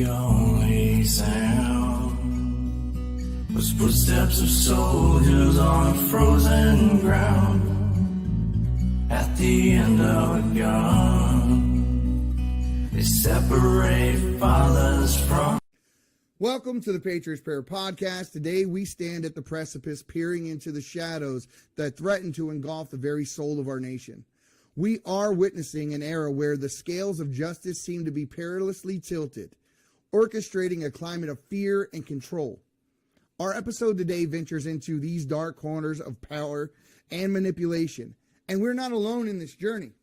only sound was footsteps of soldiers on a frozen ground at the end of a gun. They separate fathers from. Welcome to the Patriots Prayer Podcast. Today we stand at the precipice, peering into the shadows that threaten to engulf the very soul of our nation. We are witnessing an era where the scales of justice seem to be perilously tilted, orchestrating a climate of fear and control. Our episode today ventures into these dark corners of power and manipulation, and we're not alone in this journey.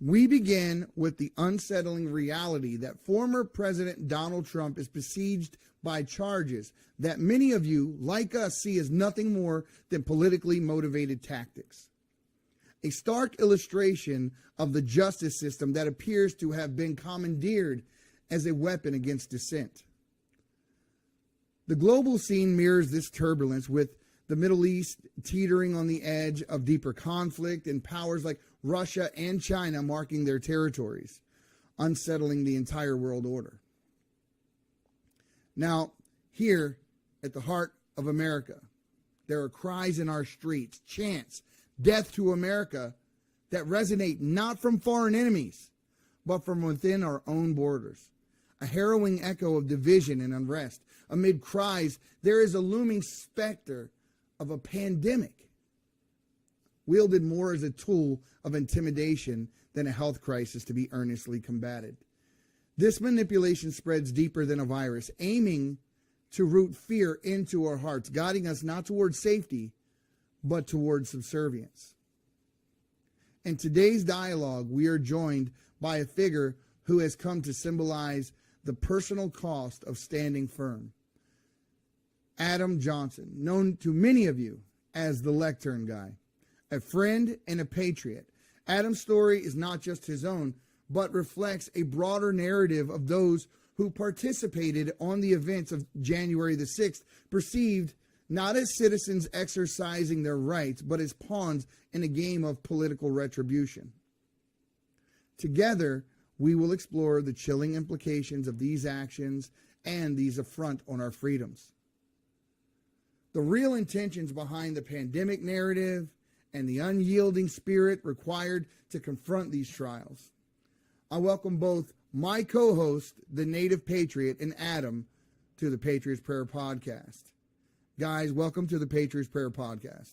We begin with the unsettling reality that former President Donald Trump is besieged by charges that many of you, like us, see as nothing more than politically motivated tactics. A stark illustration of the justice system that appears to have been commandeered as a weapon against dissent. The global scene mirrors this turbulence, with the Middle East teetering on the edge of deeper conflict and powers like Russia and China marking their territories, unsettling the entire world order. Now, here at the heart of America, there are cries in our streets, chants, death to America, that resonate not from foreign enemies, but from within our own borders. A harrowing echo of division and unrest. Amid cries, there is a looming specter of a pandemic, wielded more as a tool of intimidation than a health crisis to be earnestly combated. This manipulation spreads deeper than a virus, aiming to root fear into our hearts, guiding us not towards safety, but towards subservience. In today's dialogue, we are joined by a figure who has come to symbolize the personal cost of standing firm. Adam Johnson, known to many of you as the Lectern Guy, a friend and a patriot. Adam's story is not just his own, but reflects a broader narrative of those who participated on the events of January the 6th, perceived not as citizens exercising their rights, but as pawns in a game of political retribution. Together, we will explore the chilling implications of these actions and these affront on our freedoms. The real intentions behind the pandemic narrative and the unyielding spirit required to confront these trials. I welcome both my co-host, the Native Patriot, and Adam to the Patriots Prayer Podcast. Guys, welcome to the Patriots Prayer Podcast.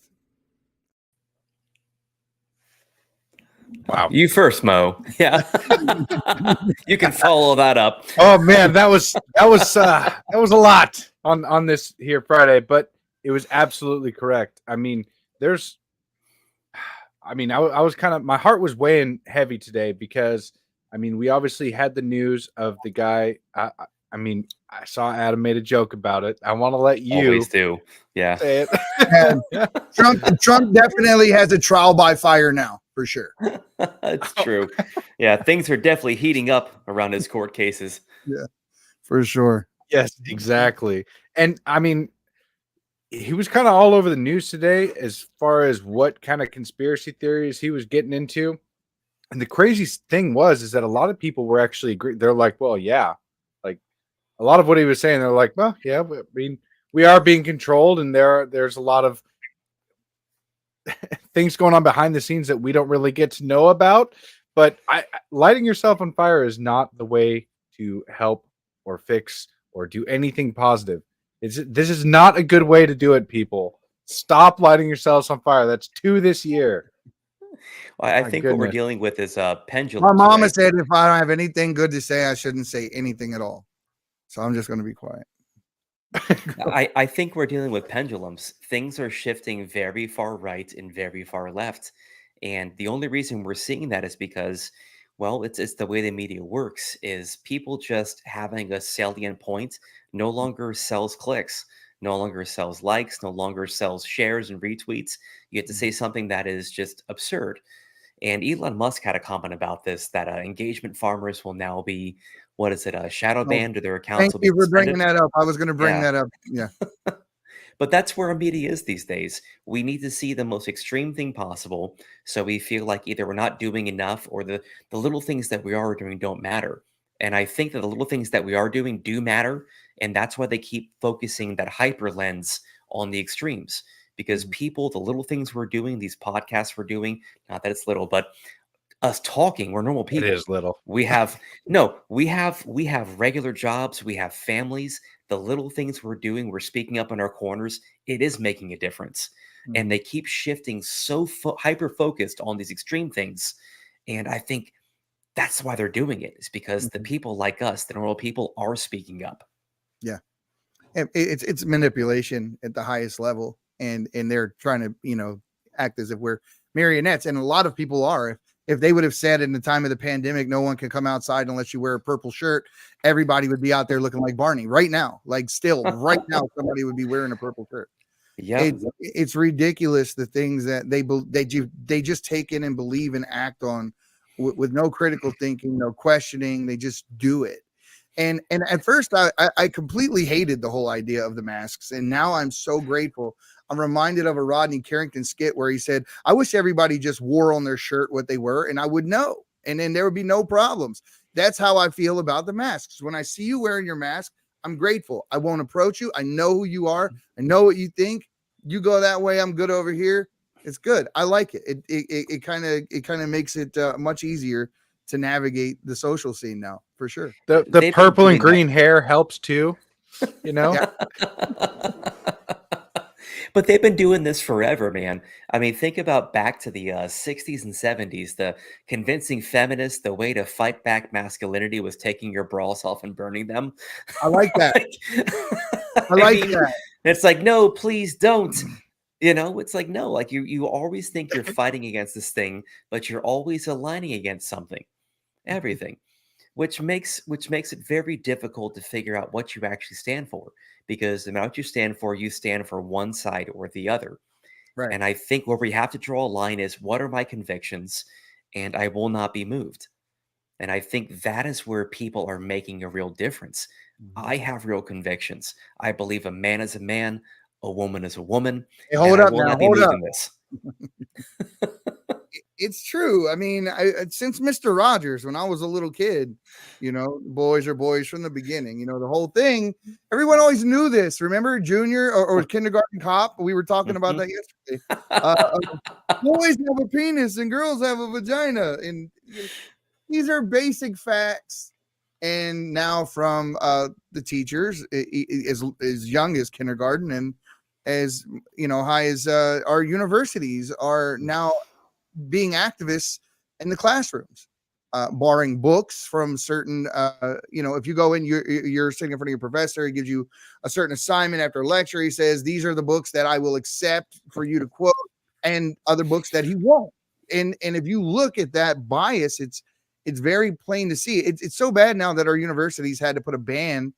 Wow. You first, Mo. Yeah. You can follow that up. Oh man, that was a lot on this here Friday, but it was absolutely correct. I mean, I was kind of, my heart was weighing heavy today because, I mean, we obviously had the news of the guy. I saw Adam made a joke about it. I want to let you always do. Yeah. Say it. Trump definitely has a trial by fire now, for sure. It's true. Yeah, things are definitely heating up around his court cases. Yeah, for sure. Yes, exactly. And I mean, he was kind of all over the news today as far as what kind of conspiracy theories he was getting into. And the crazy thing is that a lot of people were actually agree. They're like, well, yeah, like a lot of what he was saying. They're like, well, yeah, I mean, we are being controlled, and there's a lot of things going on behind the scenes that we don't really get to know about. But lighting yourself on fire is not the way to help or fix or do anything positive. This is not a good way to do it, people. Stop lighting yourselves on fire. That's 2 this year. Well, I think what we're dealing with is pendulum. My mama said if I don't have anything good to say, I shouldn't say anything at all. So I'm just going to be quiet. I think we're dealing with pendulums. Things are shifting very far right and very far left. And the only reason we're seeing that is because, well, it's the way the media works, is people just having a salient point no longer sells clicks, no longer sells likes, no longer sells shares and retweets. You have to say something that is just absurd. And Elon Musk had a comment about this, that engagement farmers will now be, shadow banned, or their accounts will be Thank you for suspended. bringing that up. I was going to bring that up. Yeah. But that's where our media is these days. We need to see the most extreme thing possible, so we feel like either we're not doing enough or the little things that we are doing don't matter. And I think that the little things that we are doing do matter. And that's why they keep focusing that hyper lens on the extremes. Because people, the little things we're doing, these podcasts we're doing, not that it's little, but us talking, we're normal It people. is little. We have no, we have regular jobs, we have families. The little things we're doing, we're speaking up in our corners, it is making a difference. And they keep shifting so hyper focused on these extreme things. And I think that's why they're doing it, is because the people like us, the normal people, are speaking up. Yeah. And it's manipulation at the highest level, and they're trying to act as if we're marionettes, and a lot of people are. If they would have said in the time of the pandemic, no one can come outside unless you wear a purple shirt, everybody would be out there looking like Barney right now. Like still right now, somebody would be wearing a purple shirt. Yeah, It's ridiculous, the things that they just take in and believe and act on with no critical thinking, no questioning. They just do it. And at first I completely hated the whole idea of the masks, and now I'm so grateful. I'm reminded of a Rodney Carrington skit where he said, I wish everybody just wore on their shirt what they were, and I would know, and then there would be no problems. That's how I feel about the masks. When I see you wearing your mask, I'm grateful. I won't approach you. I know who you are. I know what you think. You go that way, I'm good over here. It's good. I like it. It kind of makes it much easier to navigate the social scene now, for sure. The They've been purple and doing green hair helps too. Yeah. But they've been doing this forever, man. I mean, think about back to the 60s and 70s. The convincing feminists, the way to fight back masculinity was taking your bras off and burning them. I like that. I like mean, that. it's like, no, please don't. It's like, no, like you always think you're fighting against this thing, but you're always aligning against something, everything, which makes it very difficult to figure out what you actually stand for, because no matter what you stand for one side or the other. Right. And I think where we have to draw a line is, what are my convictions, and I will not be moved. And I think that is where people are making a real difference. I have real convictions. I believe a man is a man, a woman is a woman, Hey, and hold I up will now. not be Hold moved up. in this. It's true. I mean, since Mr. Rogers, when I was a little kid, boys are boys from the beginning. The whole thing. Everyone always knew this. Remember, Junior or Kindergarten Cop? We were talking about that yesterday. Boys have a penis and girls have a vagina, and these are basic facts. And now from the teachers, as young as kindergarten and as high as our universities are now being activists in the classrooms, borrowing books from certain, if you go in, you're sitting in front of your professor, he gives you a certain assignment after a lecture. He says, these are the books that I will accept for you to quote, and other books that he won't. And if you look at that bias, it's very plain to see. It's so bad now that our universities had to put a ban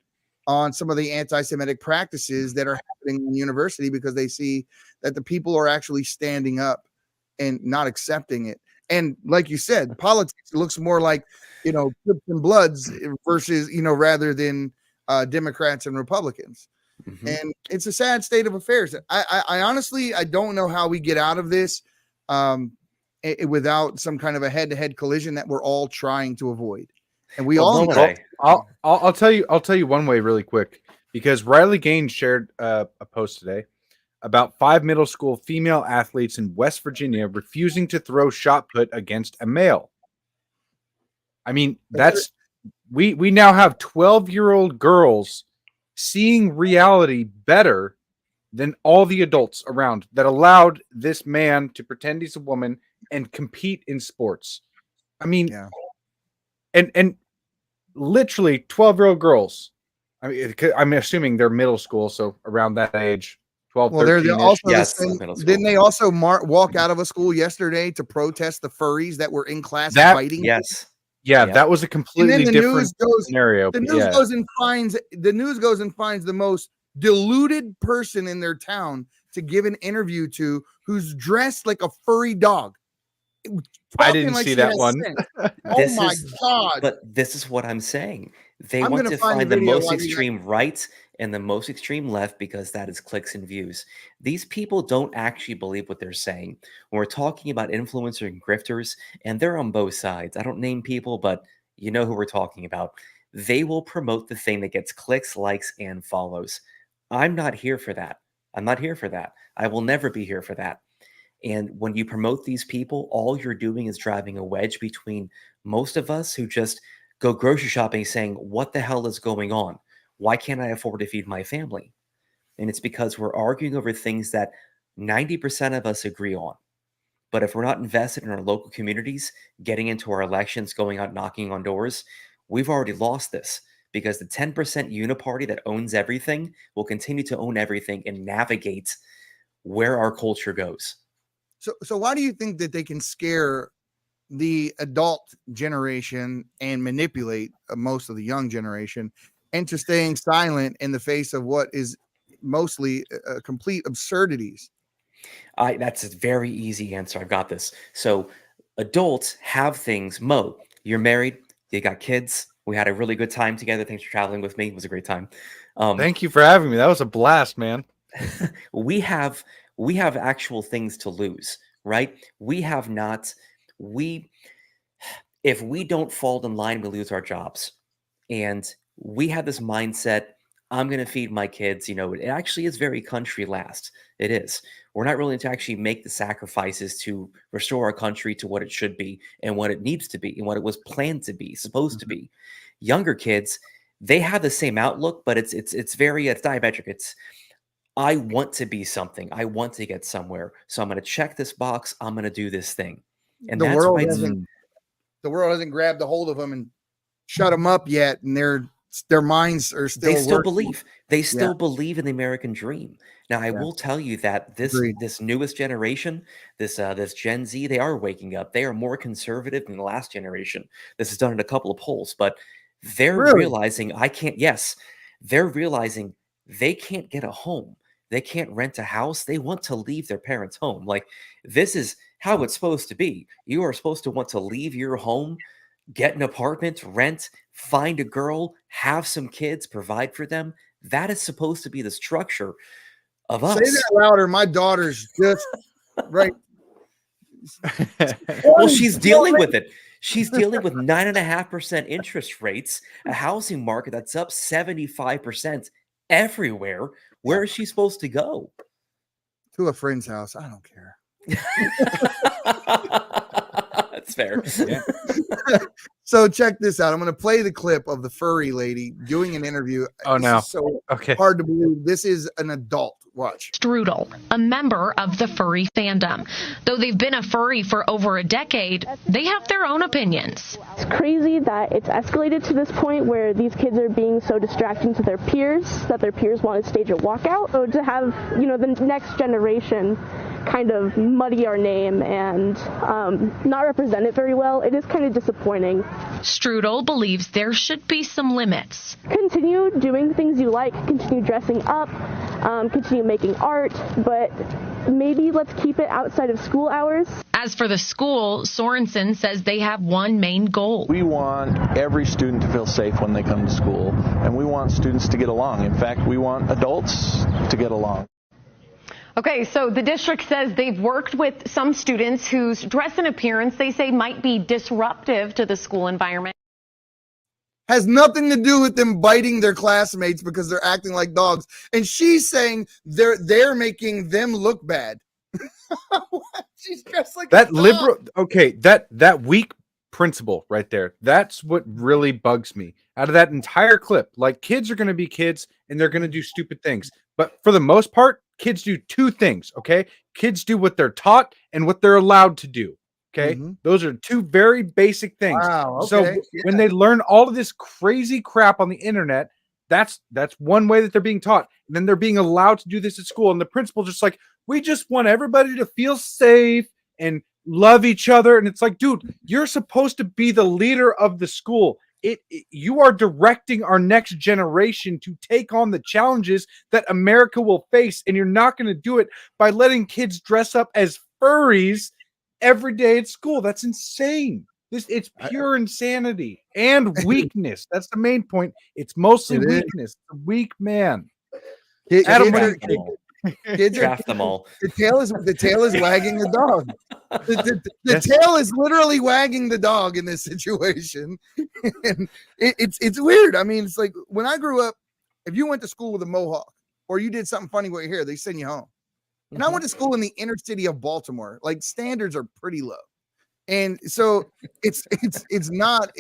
on some of the anti-Semitic practices that are happening in the university, because they see that the people are actually standing up and not accepting it. And like you said, politics looks more like, Crips and Bloods versus, rather than Democrats and Republicans. And it's a sad state of affairs. I honestly, I don't know how we get out of this without some kind of a head-to-head collision that we're all trying to avoid. And we all know. I'll tell you one way really quick, because Riley Gaines shared a post today about 5 middle school female athletes in West Virginia refusing to throw shot put against a male. I mean, we now have 12-year-old girls seeing reality better than all the adults around that allowed this man to pretend he's a woman and compete in sports. I mean, and literally 12-year-old girls. I mean, I'm assuming they're middle school, so around that age. 12, well, they're also yes, didn't they also walk out of a school yesterday to protest the furries that were in class fighting? Yes. Yeah, that was a completely different scenario. The news goes and finds the most deluded person in their town to give an interview to, who's dressed like a furry dog. I didn't see that one. Oh my God. But this is what I'm saying. They I'm want gonna to find find the the video most while you extreme right and the most extreme left, because that is clicks and views. These people don't actually believe what they're saying. When we're talking about influencer and grifters, and they're on both sides. I don't name people, but you know who we're talking about. they will promote the thing that gets clicks, likes, and follows. I'm not here for that. I'm not here for that. I will never be here for that. And when you promote these people, all you're doing is driving a wedge between most of us who just go grocery shopping saying, what the hell is going on? Why can't I afford to feed my family? And it's because we're arguing over things that 90% of us agree on. But if we're not invested in our local communities, getting into our elections, going out knocking on doors, we've already lost this because the 10% uniparty that owns everything will continue to own everything and navigate where our culture goes. So why do you think that they can scare the adult generation and manipulate most of the young generation into staying silent in the face of what is mostly complete absurdities? That's a very easy answer. I've got this. So adults have things. Mo, you're married. You got kids. We had a really good time together. Thanks for traveling with me. It was a great time. Thank you for having me. That was a blast, man. we have actual things to lose, right? If we don't fall in line, we lose our jobs. And we have this mindset, I'm going to feed my kids. You know, it actually is very country last. It is. We're not willing to actually make the sacrifices to restore our country to what it should be and what it needs to be and what it was planned to be, supposed to be. Younger kids, they have the same outlook, but it's diametric. It's, I want to be something. I want to get somewhere. So I'm going to check this box. I'm going to do this thing. And the that's world why hasn't grabbed a hold of them and shut them up yet, and their minds are still. They still working. believe. They still believe in the American dream. Now, I will tell you that this newest generation, this Gen Z, they are waking up. They are more conservative than the last generation. This is done in a couple of polls, but they're realizing they're realizing they can't get a home. They can't rent a house. They want to leave their parents' home. Like, this is how it's supposed to be. You are supposed to want to leave your home, get an apartment, rent, find a girl, have some kids, provide for them. That is supposed to be the structure of us. Say that louder. My daughter's just right. Well, she's dealing with it. She's dealing with 9.5% interest rates, a housing market that's up 75% everywhere. Where is she supposed to go? To a friend's house. I don't care. That's fair. Yeah. So check this out. I'm going to play the clip of the furry lady doing an interview. Oh, no. So Okay. hard to believe. This is an adult. Watch. Strudel, a member of the furry fandom. Though they've been a furry for over a decade, they have their own opinions. It's crazy that it's escalated to this point where these kids are being so distracting to their peers that their peers want to stage a walkout. So to have, the next generation kind of muddy our name and not represent it very well, it is kind of disappointing. Strudel believes there should be some limits. Continue doing things you like, continue dressing up, continue making art, but maybe let's keep it outside of school hours. As for the school, Sorensen says they have one main goal. We want every student to feel safe when they come to school, and we want students to get along. In fact, we want adults to get along. Okay, so the district says they've worked with some students whose dress and appearance they say might be disruptive to the school environment. Has nothing to do with them biting their classmates because they're acting like dogs. And she's saying they're making them look bad. She's dressed like that a dog. liberal. Okay, that weak principle right there. That's what really bugs me out of that entire clip. Like, kids are going to be kids and they're going to do stupid things. But for the most part, kids do two things, okay? Kids do what they're taught and what they're allowed to do, okay? Those are two very basic things. Wow, okay. So when they learn all of this crazy crap on the internet, that's one way that they're being taught. And then they're being allowed to do this at school. And the principal's just like, we just want everybody to feel safe and love each other. And it's like, dude, you're supposed to be the leader of the school. You are directing our next generation to take on the challenges that America will face, and you're not going to do it by letting kids dress up as furries every day at school. That's insane. It's pure insanity and weakness. That's the main point. It's mostly weakness. A weak man. Kids Kids are Draft them all. the tail is wagging the dog. The Yes. tail is literally wagging the dog in this situation. And it's weird. I mean, it's like when I grew up, if you went to school with a mohawk or you did something funny with your hair, they send you home. And I went to school in the inner city of Baltimore. Like standards are pretty low. And so it's not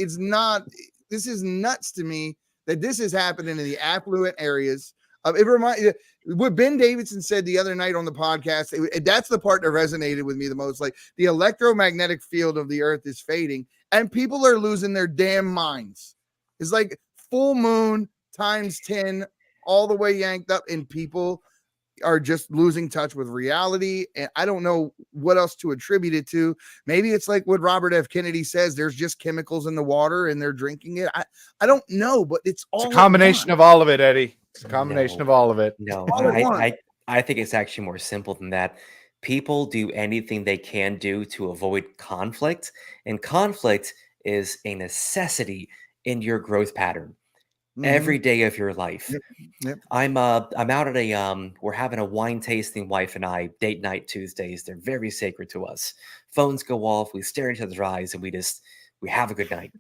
this is nuts to me that this is happening in the affluent areas. It reminds what Ben Davidson said the other night on the podcast. That's the part that resonated with me the most. Like the electromagnetic field of the earth is fading and people are losing their damn minds. It's like full moon times 10 all the way yanked up, and people are just losing touch with reality. And I don't know what else to attribute it to. Maybe it's like what Robert F. Kennedy says, there's just chemicals in the water and they're drinking it. I don't know, but it's all It's a combination of all of it, Eddie. It's a combination of all of it. No, all at once. I think it's actually more simple than that. People do anything they can do to avoid conflict, and conflict is a necessity in your growth pattern every day of your life. Yep. I'm out at a we're having a wine tasting, wife and I, date night Tuesdays. They're very sacred to us. Phones go off, we stare into each other's eyes, and we have a good night.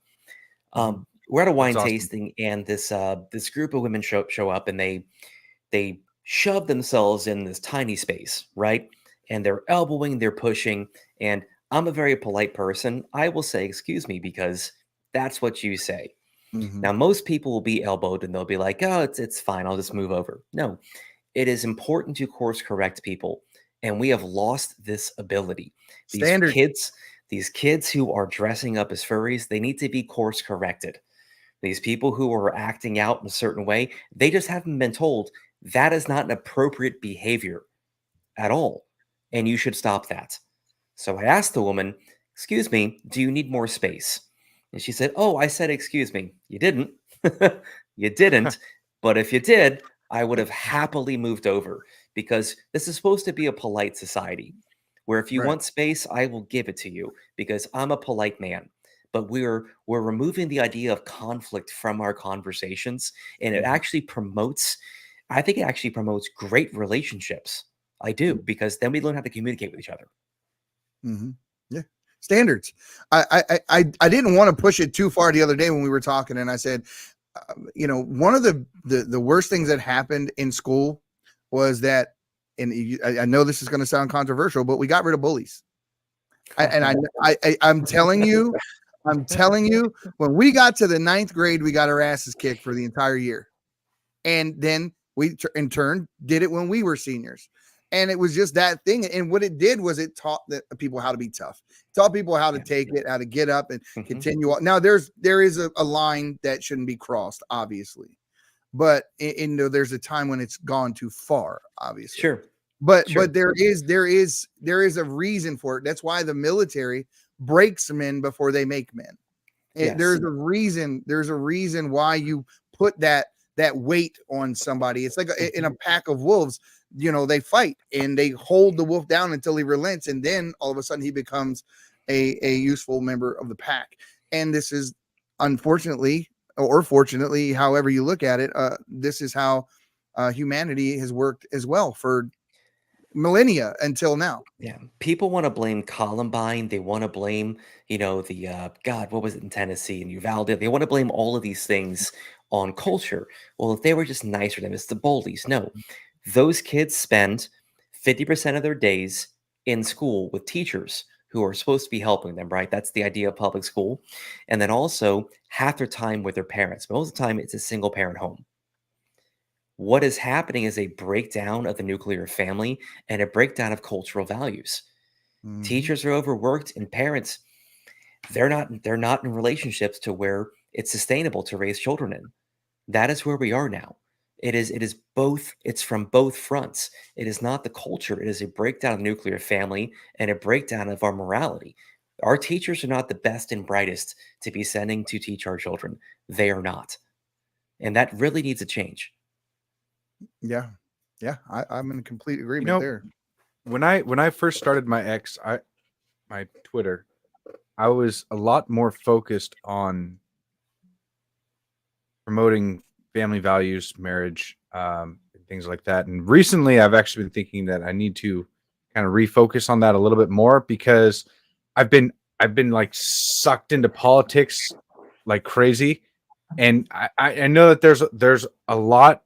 We're at a wine awesome. tasting, and this group of women show up, and they shove themselves in this tiny space, right? And they're elbowing, they're pushing, and I'm a very polite person. I will say, excuse me, because that's what you say. Now, most people will be elbowed and they'll be like, oh, it's fine. I'll just move over. No, it is important to course correct people. And we have lost this ability. These kids who are dressing up as furries, they need to be course corrected. These people who are acting out in a certain way, they just haven't been told that is not an appropriate behavior at all. And you should stop that. So I asked the woman, excuse me, do you need more space? And she said, oh, I said, excuse me. You didn't. You didn't. But if you did, I would have happily moved over, because this is supposed to be a polite society where if you want space, I will give it to you because I'm a polite man. But we're removing the idea of conflict from our conversations. And it actually I think it actually promotes great relationships. I do, because then we learn how to communicate with each other. Yeah. Standards. I didn't want to push it too far the other day when we were talking, and I said, one of the worst things that happened in school was that, and I know this is going to sound controversial, but we got rid of bullies. I'm telling you, when we got to the 9th grade, we got our asses kicked for the entire year, and then we in turn did it when we were seniors. And it was just that thing. And what it did was it taught people how to be tough. It taught people how to take it, how to get up and continue on. Now there is a line that shouldn't be crossed, obviously, but there's a time when it's gone too far, obviously. Sure. But there is a reason for it. That's why the military breaks men before they make men. Yes. There's a reason why you put that weight on somebody. It's like in a pack of wolves. They fight and they hold the wolf down until he relents, and then all of a sudden he becomes a useful member of the pack. And this is, unfortunately or fortunately, however you look at it, this is how humanity has worked as well for millennia until now. Yeah, people want to blame Columbine. They want to blame, what was it in Tennessee and Uvalde? They want to blame all of these things on culture. Well, if they were just nicer to them, it's the bullies. No. Those kids spend 50% of their days in school with teachers who are supposed to be helping them, right? That's the idea of public school. And then also half their time with their parents. Most of the time, it's a single parent home. What is happening is a breakdown of the nuclear family and a breakdown of cultural values. Teachers are overworked, and parents, they're not in relationships to where it's sustainable to raise children in. That is where we are now. It is both. It's from both fronts. It is not the culture. It is a breakdown of the nuclear family and a breakdown of our morality. Our teachers are not the best and brightest to be sending to teach our children. They are not. And that really needs a change. Yeah. I'm in complete agreement there. When I first started my Twitter, I was a lot more focused on promoting family values, marriage, things like that. And recently, I've actually been thinking that I need to kind of refocus on that a little bit more, because I've been like sucked into politics like crazy, and I know that there's a lot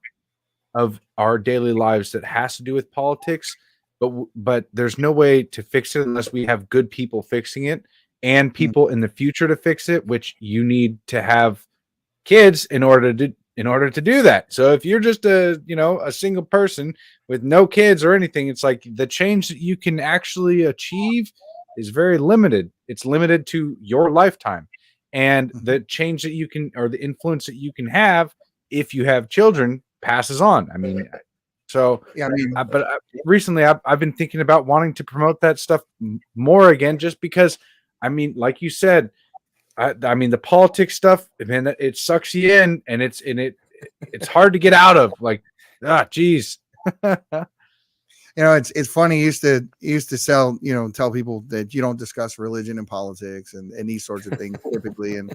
of our daily lives that has to do with politics, but there's no way to fix it unless we have good people fixing it and people in the future to fix it, which you need to have kids in order to do that. So if you're just a single person with no kids or anything, it's like the change that you can actually achieve is very limited. It's limited to your lifetime, and the change that you can, or the influence that you can have if you have children, passes on. I mean, so Yeah, I mean, recently I've been thinking about wanting to promote that stuff more again, just because, I mean, like you said, I mean, the politics stuff, man, it sucks you in, and it's hard to get out of. Like, geez. It's funny. You used to tell people that you don't discuss religion and politics and these sorts of things typically, and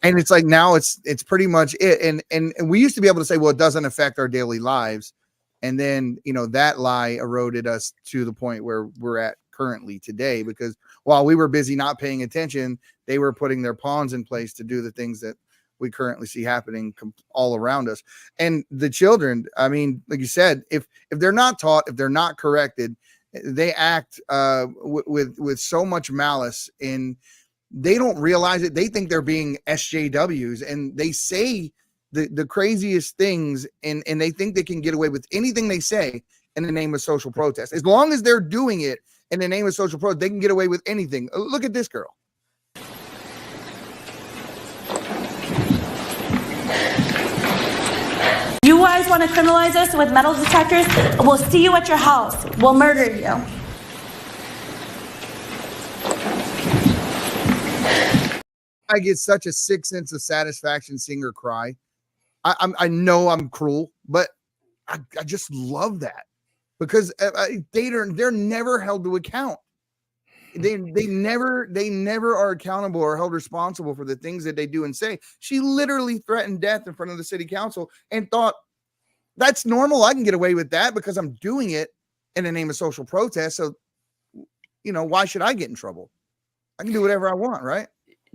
it's like now it's pretty much it. And we used to be able to say, well, it doesn't affect our daily lives, and then that lie eroded us to the point where we're at currently today, because while we were busy not paying attention, they were putting their pawns in place to do the things that we currently see happening all around us. And the children, I mean, like you said, if they're not taught, if they're not corrected, they act with so much malice, and they don't realize it. They think they're being SJWs, and they say the craziest things, and they think they can get away with anything they say in the name of social protest. As long as they're doing it in the name of social protest, they can get away with anything. Look at this girl. You guys want to criminalize us with metal detectors? We'll see you at your house. We'll murder you. I get such a sick sense of satisfaction seeing her cry. I know I'm cruel, but I just love that, because they're never held to account. They never are accountable or held responsible for the things that they do and say. She literally threatened death in front of the city council and thought, that's normal. I can get away with that because I'm doing it in the name of social protest. So, why should I get in trouble? I can do whatever I want, right?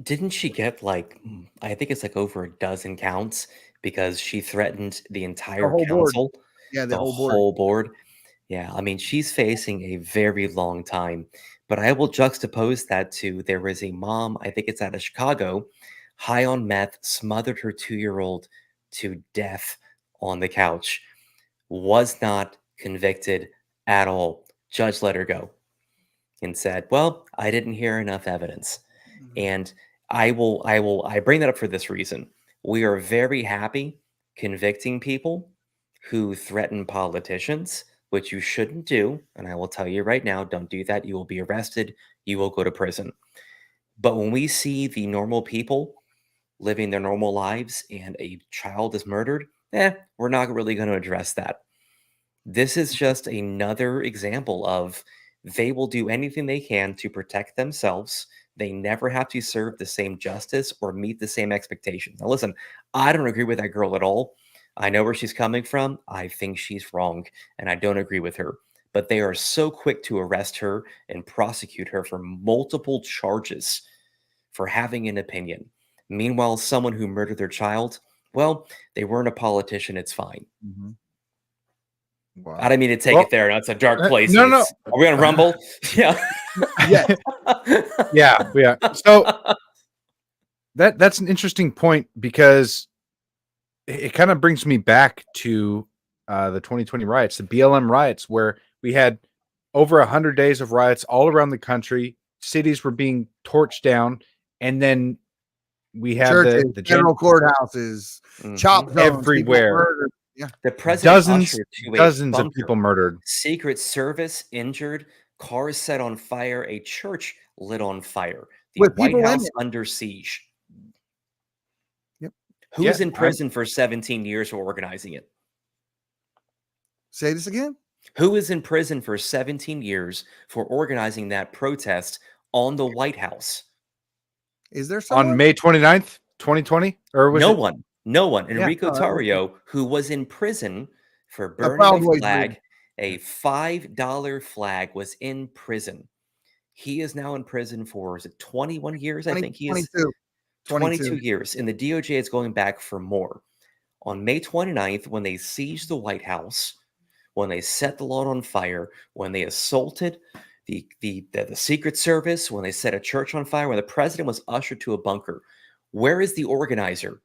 Didn't she get I think it's over a dozen counts because she threatened the entire whole board. council? Yeah, the whole board. Yeah, I mean, she's facing a very long time. But I will juxtapose that to, there was a mom, I think it's out of Chicago, high on meth, smothered her 2-year-old to death on the couch, was not convicted at all. Judge let her go and said, well, I didn't hear enough evidence. And I bring that up for this reason. We are very happy convicting people who threaten politicians, which you shouldn't do. And I will tell you right now, don't do that. You will be arrested. You will go to prison. But when we see the normal people living their normal lives and a child is murdered, we're not really going to address that. This is just another example of they will do anything they can to protect themselves. They never have to serve the same justice or meet the same expectations. Now, listen, I don't agree with that girl at all. I know where she's coming from. I think she's wrong, and I don't agree with her. But they are so quick to arrest her and prosecute her for multiple charges for having an opinion. Meanwhile, someone who murdered their child, well, they weren't a politician. It's fine. Mm-hmm. Wow. I didn't mean to take it there. That's a dark place. No. Are we going to rumble? Yeah. Yeah. So that's an interesting point, because it kind of brings me back to the 2020 riots, the BLM riots, where we had over 100 days of riots all around the country. Cities were being torched down, and then we had churches, the general courthouses, chop zones, everywhere. Yeah, the president dozens of people murdered. Secret Service injured, cars set on fire, a church lit on fire, the with White people House in under siege. Yep. Who's in prison for 17 years for organizing it? Say this again. Who is in prison for 17 years for organizing that protest on the White House? Is there someone? On May 29th, 2020? Or was No one. Yeah. Enrico Tarrio, who was in prison for A burning Proud a Boys movie. flag. A $5 flag was in prison. He is now in prison for, is it 21 years? I 20, think he is 22. 22 years. And the DOJ is going back for more. On May 29th, when they sieged the White House, when they set the lawn on fire, when they assaulted the Secret Service, when they set a church on fire, when the president was ushered to a bunker, where is the organizer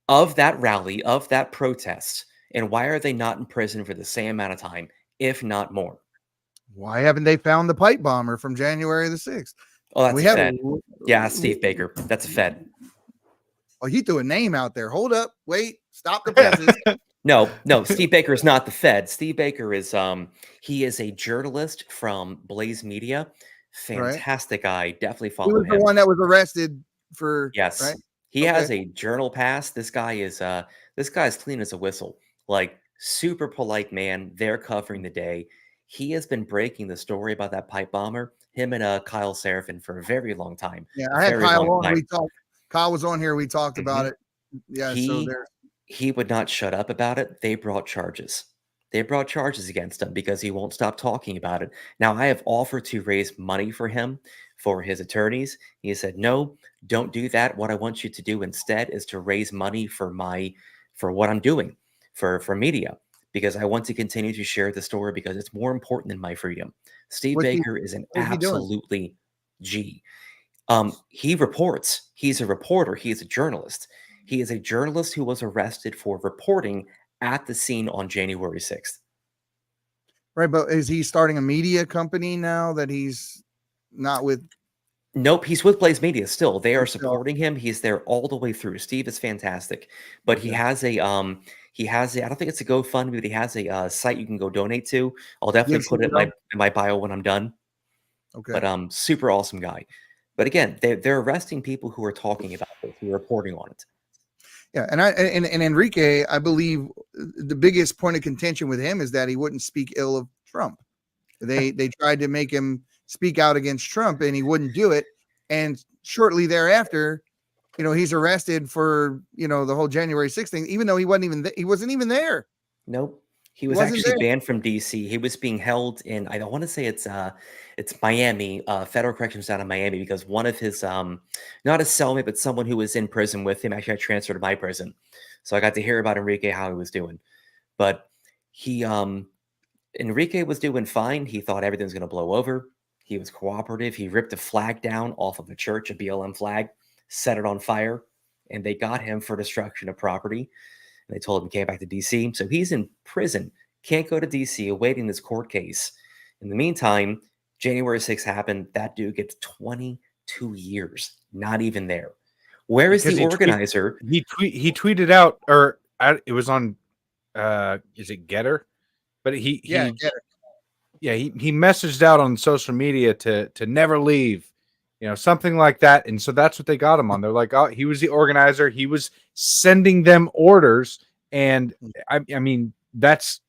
of that rally, of that protest? And why are they not in prison for the same amount of time, if not more? Why haven't they found the pipe bomber from January the 6th? Oh, that's We a have Fed. Yeah, Steve Baker. That's a Fed. Oh, he threw a name out there. Hold up. Wait. Stop the presses. No, Steve Baker is not the Fed. Steve Baker is he is a journalist from Blaze Media. Right. Fantastic guy. Definitely He follow was the him. one that was arrested for, Yes. right? He has a journal pass. This guy's clean as a whistle. Like, super polite man. They're covering the day. He has been breaking the story about that pipe bomber, him and Kyle Seraphin, for a very long time. Yeah, A I had very Kyle long on. We time. talked. Kyle was on here. We talked about it. Yeah, so He there. he would not shut up about it. They brought charges. They brought charges against him because he won't stop talking about it. Now, I have offered to raise money for him, for his attorneys. He said, "No, don't do that. What I want you to do instead is to raise money for what I'm doing for media, because I want to continue to share the story because it's more important than my freedom." Steve What's he- Baker is an what is he doing? absolutely G. He reports. He's a reporter. He is a journalist. He is a journalist who was arrested for reporting at the scene on January 6th. Right, but is he starting a media company now that he's not with? Nope, he's with Blaze Media still. They are Still. supporting him. He's there all the way through. Steve is fantastic. But he has a I don't think it's a GoFundMe, but he has a site you can go donate to. I'll definitely Yes, put it in my bio when I'm done. Okay. But super awesome guy. But again, they're arresting people who are talking about it, who are reporting on it. Yeah, and Enrique, I believe the biggest point of contention with him is that he wouldn't speak ill of Trump. They tried to make him speak out against Trump, and he wouldn't do it. And shortly thereafter, he's arrested for the whole January 6th thing, even though he wasn't even there. Nope. He was wasn't actually there. banned from DC. He was being held in, I don't want to say it's Miami, federal corrections down in Miami, because one of his not a cellmate, but someone who was in prison with him actually got transferred to my prison. So I got to hear about Enrique, how he was doing. But Enrique was doing fine. He thought everything was going to blow over. He was cooperative. He ripped a flag down off of a church, a BLM flag, set it on fire, and they got him for destruction of property. And they told him he came back to DC. So he's in prison, can't go to DC, awaiting this court case. In the meantime, January 6th happened. That dude gets 22 years, not even there. Where is the organizer? He tweeted out, or it was on, is it Getter? But he messaged out on social media to never leave, something like that. And so that's what they got him on. They're like, oh, he was the organizer. He was sending them orders. And I mean, that's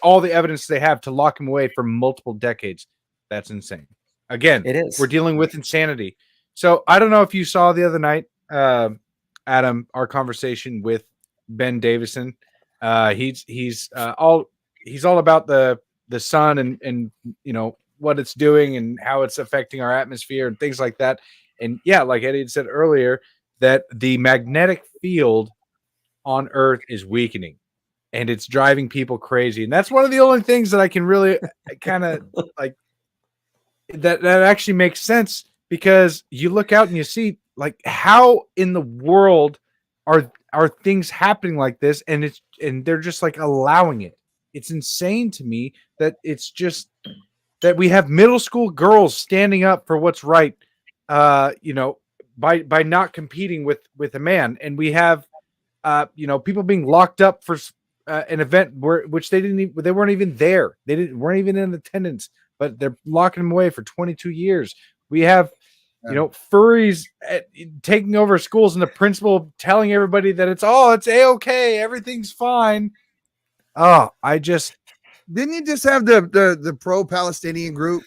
all the evidence they have to lock him away for multiple decades. That's insane. Again, It is. We're dealing with insanity. So I don't know if you saw the other night, Adam, our conversation with Ben Davison. He's all about the sun and what it's doing and how it's affecting our atmosphere and things like that. And yeah, like Eddie had said earlier, that the magnetic field on Earth is weakening and it's driving people crazy. And that's one of the only things that I can really kind of like that actually makes sense, because you look out and you see, like, how in the world are things happening like this, and they're just like allowing it. It's insane to me that it's just that we have middle school girls standing up for what's right, by not competing with a man, and we have people being locked up for an event which they weren't even there. They weren't even in attendance, but they're locking them away for 22 years. We have furries taking over schools, and the principal telling everybody that it's A-okay, everything's fine. Oh, Didn't you just have the pro-Palestinian group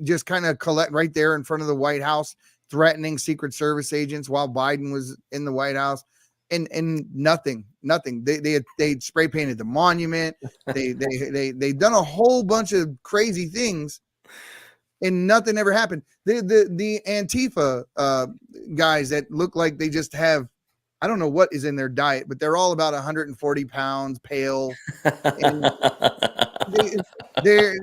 just kind of collect right there in front of the White House, threatening Secret Service agents while Biden was in the White House? and nothing. They spray painted the monument. They done a whole bunch of crazy things, and nothing ever happened. The Antifa guys that look like they just have, I don't know what is in their diet, but they're all about 140 pounds, pale. And they're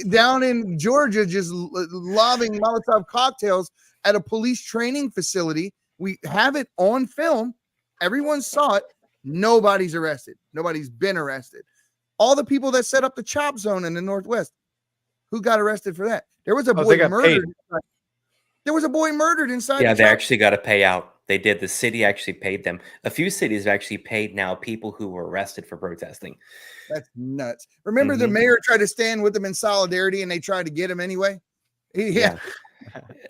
down in Georgia just lobbing Molotov cocktails at a police training facility. We have it on film. Everyone saw it. Nobody's arrested. Nobody's been arrested. All the people that set up the chop zone in the Northwest, who got arrested for that? There was a boy murdered. There was a boy murdered inside. Yeah, they actually got to pay out. They did. The city actually paid them. A few cities have actually paid now people who were arrested for protesting. That's nuts. Remember the mayor tried to stand with them in solidarity, and they tried to get him anyway. Yeah.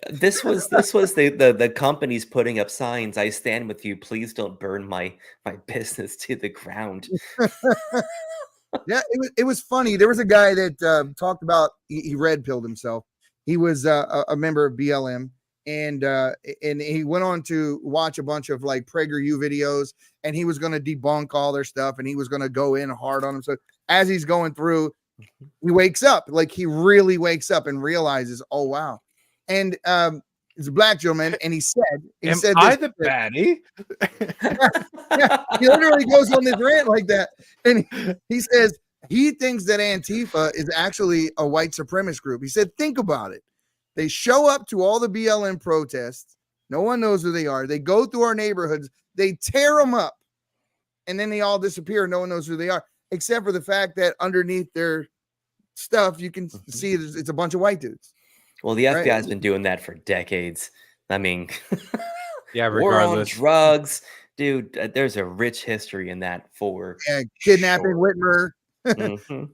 This was the companies putting up signs. I stand with you. Please don't burn my business to the ground. Yeah, it was funny. There was a guy that talked about he red pilled himself. He was a member of BLM, and he went on to watch a bunch of like PragerU videos, and he was going to debunk all their stuff, and he was going to go in hard on them. So as he's going through, he wakes up, like he really wakes up and realizes, oh wow. And it's a black gentleman, and he said, Am I the baddie? Yeah, he literally goes on this rant like that, and he says he thinks that Antifa is actually a white supremacist group. He said, think about it. They show up to all the BLM protests. No one knows who they are. They go through our neighborhoods. They tear them up, and then they all disappear. No one knows who they are, except for the fact that underneath their stuff, you can see it's a bunch of white dudes. Well, the FBI has been doing that for decades. I mean, yeah, war on regardless. drugs, dude. There's a rich history in that for kidnapping sure. Whitmer.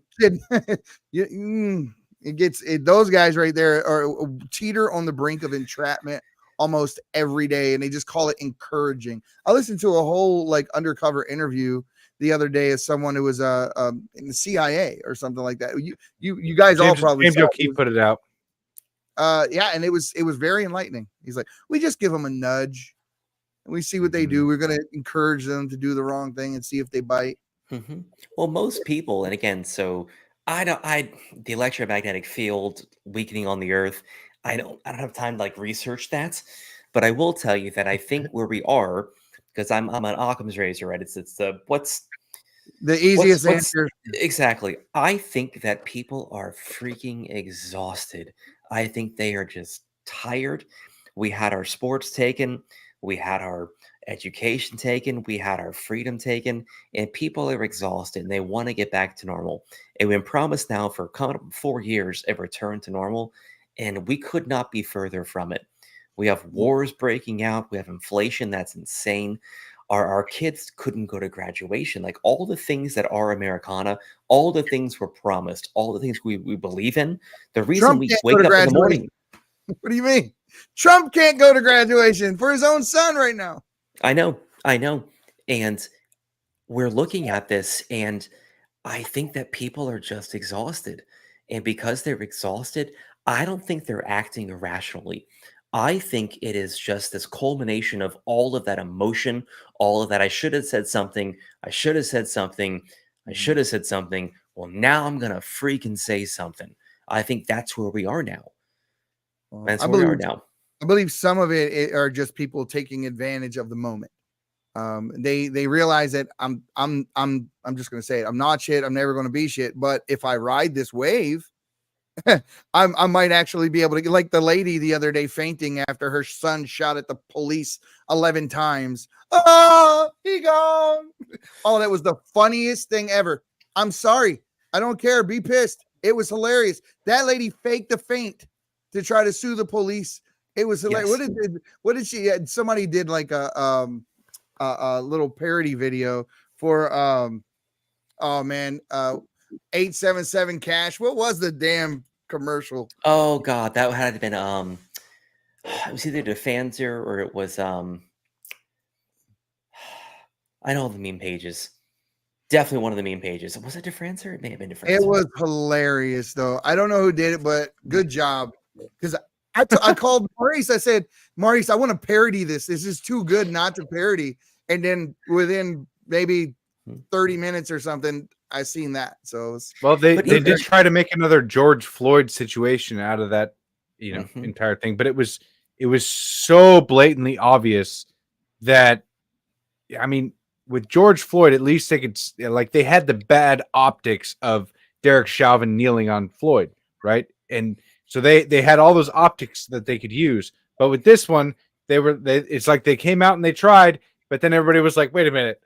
Those guys right there are teeter on the brink of entrapment almost every day, and they just call it encouraging. I listened to a whole like undercover interview the other day as someone who was in the CIA or something like that. You guys all probably James O'Keefe put it out. Yeah, and it was very enlightening. He's like, we just give them a nudge and we see what they do. We're going to encourage them to do the wrong thing and see if they bite. Well, most people, and again, so the electromagnetic field weakening on the earth, I don't have time to like research that, but I will tell you that I think where we are, because I'm an Occam's razor, right? It's the the easiest answer. Exactly. I think that people are freaking exhausted. I think they are just tired. We had our sports taken. We had our education taken. We had our freedom taken. And people are exhausted and they want to get back to normal. And we've been promised now for 4 years a return to normal. And we could not be further from it. We have wars breaking out. We have inflation that's insane. Our kids couldn't go to graduation. Like all the things that are Americana, all the things we're promised, all the things we believe in. The reason Trump we can't wake go to up in the morning. What do you mean? Trump can't go to graduation for his own son right now. I know. And we're looking at this, and I think that people are just exhausted. And because they're exhausted, I don't think they're acting irrationally. I think it is just this culmination of all of that emotion, all of that. I should have said something. I should have said something. I should have said something. Well, now I'm going to freaking say something. I think that's where we are now. That's where we are now. I believe some of it are just people taking advantage of the moment. They realize that I'm just going to say it. I'm not shit. I'm never going to be shit. But if I ride this wave, I might actually be able to get like the lady the other day fainting after her son shot at the police 11 times. Oh, he gone. Oh, that was the funniest thing ever. I'm sorry. I don't care. Be pissed. It was hilarious. That lady faked a faint to try to sue the police. It was hilarious. Yes. What did she? Somebody did like a little parody video for 877 cash. What was the damn commercial? Oh God, that had been it was either Defanzer or it was I know the meme pages. Definitely one of the meme pages. Was it Defanzer? It may have been Defanzer. It was hilarious though. I don't know who did it, but good job. Because I called Maurice. I said, Maurice, I want to parody this. This is too good not to parody. And then within maybe 30 minutes or something, I seen that. So they did try to make another George Floyd situation out of that, entire thing, but it was so blatantly obvious that, I mean, with George Floyd, at least they could, like, they had the bad optics of Derek Chauvin kneeling on Floyd, right? And so they had all those optics that they could use. But with this one, it's like they came out and they tried, but then everybody was like, wait a minute,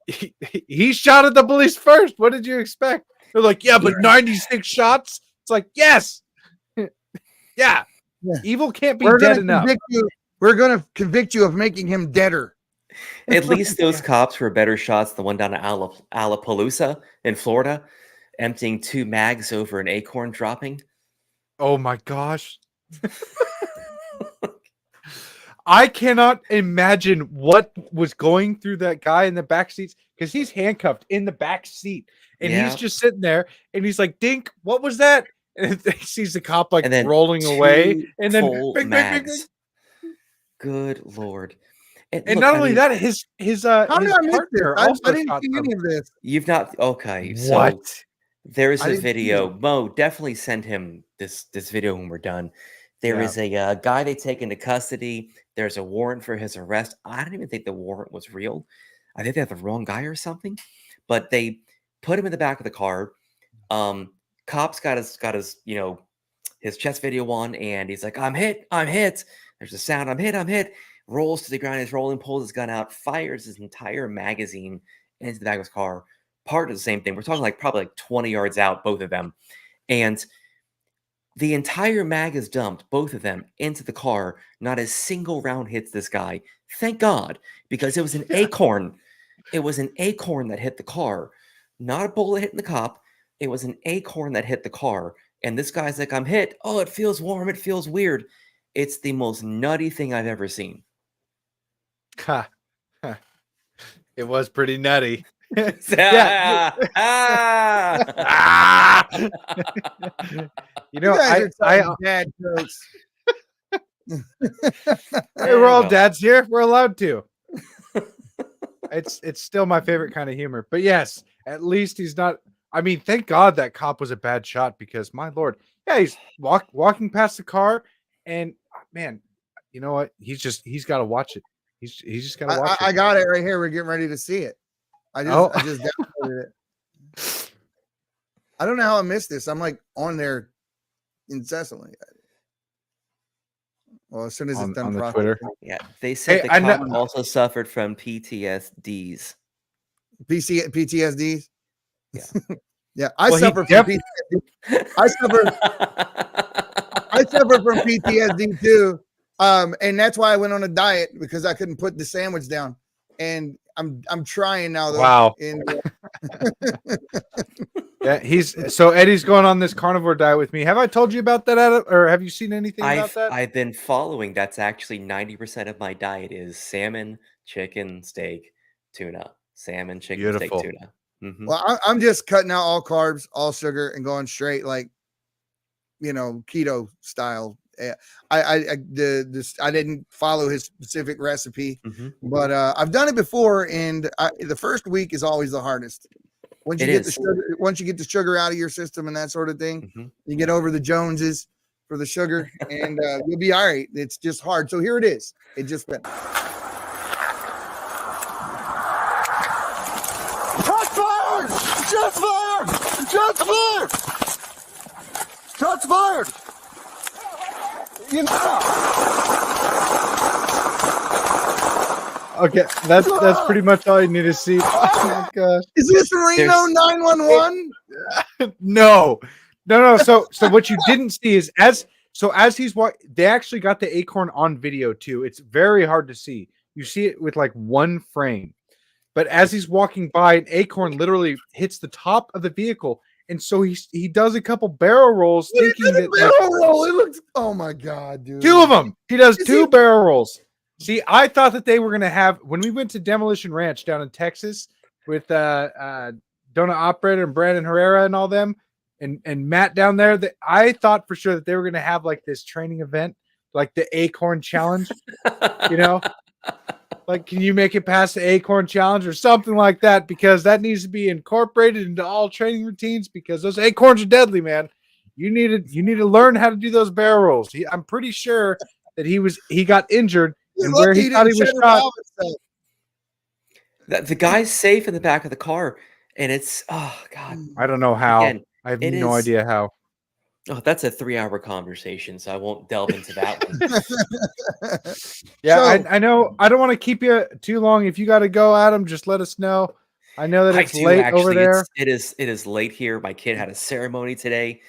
he shot at the police first. What did you expect? They're like, yeah, but 96 shots. It's like, yes. Yeah. Evil can't be dead enough. We're going to convict you of making him deader. At least those cops were better shots than the one down at Alapalooza in Florida, emptying 2 mags over an acorn dropping. Oh my gosh. I cannot imagine what was going through that guy in the back seats, because he's handcuffed in the back seat and he's just sitting there and he's like, Dink, what was that? And he sees the cop like rolling away and then bing, bing, bing, bing. Good Lord. And look, not only that, his partner also I didn't see any of this. You've not okay. What? So there's a video. Mo, definitely send him this video when we're done. There is a guy they take into custody. There's a warrant for his arrest. I don't even think the warrant was real. I think they have the wrong guy or something. But they put him in the back of the car. Cops got his his chest video on, and he's like, I'm hit. There's a sound, I'm hit. Rolls to the ground, he's rolling, pulls his gun out, fires his entire magazine into the back of his car. Part of the same thing. We're talking like probably like 20 yards out, both of them. And the entire mag is dumped, both of them, into the car. Not a single round hits this guy. Thank God, because it was an acorn. It was an acorn that hit the car. Not a bullet hitting the cop. It was an acorn that hit the car. And this guy's like, I'm hit. Oh, it feels warm. It feels weird. It's the most nutty thing I've ever seen. It was pretty nutty. I dad jokes. We're all dads here. We're allowed to. It's still my favorite kind of humor. But yes, at least he's not. I mean, thank God that cop was a bad shot, because my Lord, he's walking past the car, and man, you know what? He's got to watch it. He's just got to watch it. I got it right here. We're getting ready to see it. I just downloaded it. I don't know how I missed this. I'm like on there incessantly. Well, as soon as it's done on the Twitter. Yeah, they said the cop also suffered from PTSDs. PTSDs? Yeah. Yeah, I suffer from PTSD. I suffer from PTSD too. And that's why I went on a diet, because I couldn't put the sandwich down. And I'm trying now though. Wow. Yeah, so Eddie's going on this carnivore diet with me. Have I told you about that, Adam, or have you seen anything about that? I've been following. That's actually 90% of my diet is salmon, chicken, steak, tuna. Salmon, chicken, Beautiful. steak, tuna. Mm-hmm. Well, I'm just cutting out all carbs, all sugar, and going straight like, keto style. I didn't follow his specific recipe, but I've done it before, and the first week is always the hardest. Once you get the sugar out of your system and that sort of thing, you get over the Joneses for the sugar, and you'll be all right. It's just hard. So here it is. It just went. Shots fired! Shots fired! Shots fired! Okay, that's pretty much all you need to see. Oh my gosh. Is this Reno 911? No. So what you didn't see is as he's walking, they actually got the acorn on video too. It's very hard to see. You see it with like one frame. But as he's walking by, an acorn literally hits the top of the vehicle, and so he does a couple barrel rolls, thinking that barrel roll. It looks. Oh my god, dude! 2 of them. He does 2 barrel rolls. See, I thought that they were gonna have, when we went to Demolition Ranch down in Texas with Donut Operator and Brandon Herrera and all them, and Matt down there. That I thought for sure that they were gonna have like this training event, like the Acorn Challenge, Like, can you make it past the Acorn Challenge or something like that? Because that needs to be incorporated into all training routines. Because those acorns are deadly, man. You need to learn how to do those barrel rolls. I'm pretty sure that he got injured, He's and where lucky he thought he didn't was cheddar shot. valve himself. The guy's safe in the back of the car, and it's God. I don't know how. Again, I have it no is. idea how. Oh, that's a 3-hour conversation, so I won't delve into that one. Yeah, So- I know. I don't want to keep you too long. If you got to go, Adam, just let us know. I know that it's late over there. It is late here. My kid had a ceremony today.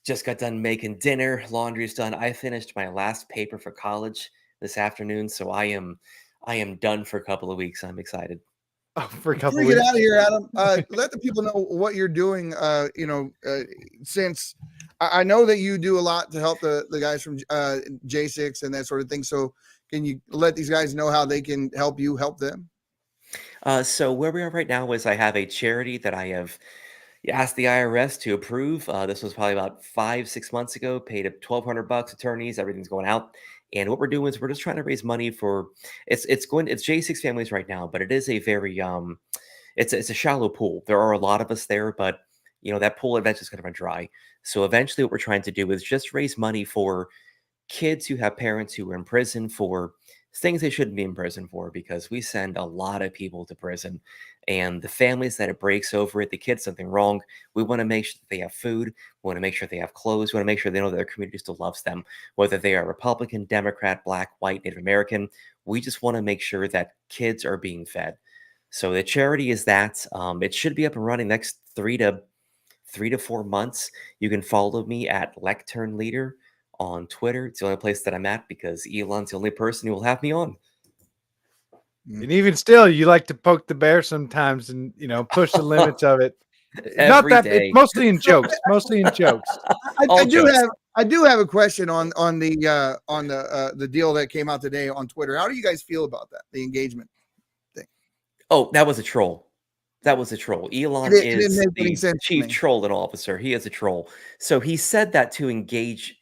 Just got done making dinner. Laundry's done. I finished my last paper for college this afternoon, so I am done for a couple of weeks. I'm excited. Oh, for a couple Before we get weeks. out of here, Adam, let the people know what you're doing. Since I know that you do a lot to help the guys from J6 and that sort of thing. So can you let these guys know how they can help you help them? So where we are right now is I have a charity that I have asked the IRS to approve. This was probably about 5-6 months ago. Paid up $1,200 attorneys. Everything's going out. And what we're doing is we're just trying to raise money for it's J6 families right now, but it is a very it's a shallow pool. There are a lot of us there, but that pool eventually is going to run dry. So eventually, what we're trying to do is just raise money for kids who have parents who are in prison for things they shouldn't be in prison for, because we send a lot of people to prison, and the families that it breaks over it, the kids something wrong, we want to make sure that they have food, we want to make sure they have clothes, we want to make sure they know that their community still loves them, whether they are Republican, Democrat, Black, white, Native American. We just want to make sure that kids are being fed. So the charity is that. It should be up and running next 3 to 4 months. You can follow me at Lectern Leader on Twitter. It's the only place that I'm at because Elon's the only person who will have me on. And even still, you like to poke the bear sometimes and push the limits of it. Not that day. it's mostly in jokes. Mostly in jokes. I do have a question on the deal that came out today on Twitter. How do you guys feel about that? The engagement thing. Oh, that was a troll. That was a troll. Elon It didn't is make any the sense to chief me. trolling officer. He is a troll. So he said that to engage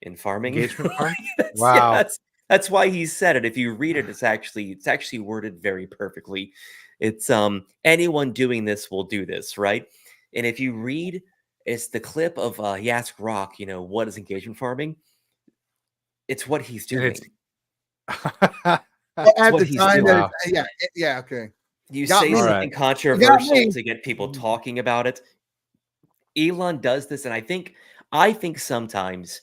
in farming. Engagement farm? That's- Wow. That's why he said it. If you read it, it's actually worded very perfectly. It's anyone doing this will do this, right? And if you read, it's the clip of he asked Rock, what is engagement farming? It's what he's And doing. At what the he's time, doing. that yeah, okay. You Got say me. something Got controversial me. to get people talking about it. Elon does this, and I think sometimes,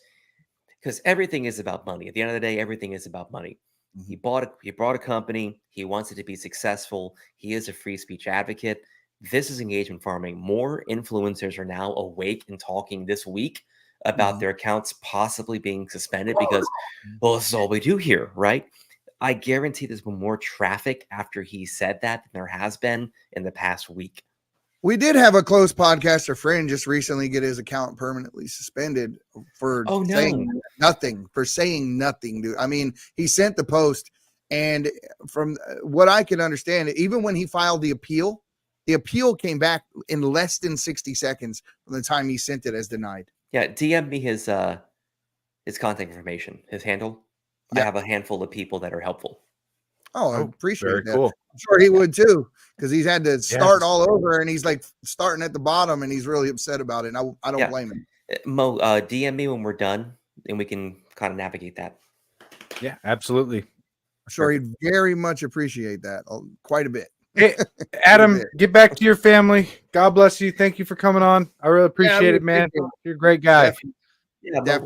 because everything is about money. At the end of the day, everything is about money. He bought a company. He wants it to be successful. He is a free speech advocate. This is engagement farming. More influencers are now awake and talking this week about their accounts possibly being suspended because, well, this is all we do here, right? I guarantee there's been more traffic after he said that than there has been in the past week. We did have a close podcaster friend just recently get his account permanently suspended for saying nothing, dude. I mean, he sent the post, and from what I can understand, even when he filed the appeal came back in less than 60 seconds from the time he sent it as denied. Yeah, DM me his contact information, his handle. I have a handful of people that are helpful. Oh, I appreciate very that. cool. I'm sure he would too, because he's had to start all over, and he's like starting at the bottom, and he's really upset about it. And I don't blame him. Mo, DM me when we're done, and we can kind of navigate that. Yeah, absolutely. I'm sure he'd very much appreciate that quite a bit. Hey, Adam, get back to your family. God bless you. Thank you for coming on. I really appreciate it, man. You're a great guy. Definitely.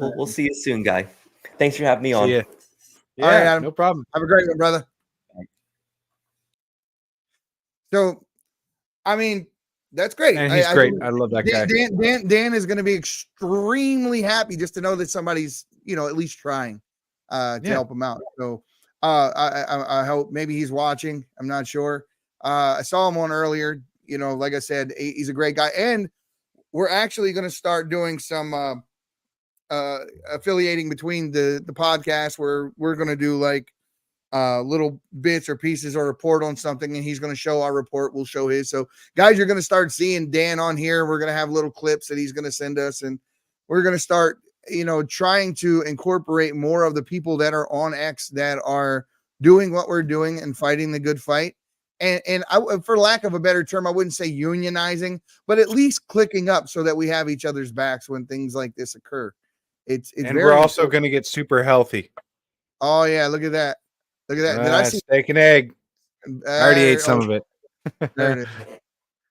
Yeah, we'll see you soon, guy. Thanks for having me on. See ya. Yeah, All right, Adam. no problem. Have a great one, brother. So, I mean, that's great. And he's great. I love that guy. Dan is going to be extremely happy just to know that somebody's, at least trying to help him out. So, I hope maybe he's watching. I'm not sure. I saw him on earlier. Like I said, he's a great guy, and we're actually going to start doing some affiliating between the podcast where we're going to do like little bits or pieces or report on something, and he's going to show our report. We'll show his. So guys, you're going to start seeing Dan on here. We're going to have little clips that he's going to send us, and we're going to start, trying to incorporate more of the people that are on X that are doing what we're doing and fighting the good fight. And I, for lack of a better term, I wouldn't say unionizing, but at least clicking up so that we have each other's backs when things like this occur. It's And very we're also important. going to get super healthy. Oh yeah, look at that. Look at that. Did I see steak and egg? I already ate some of it. there it is.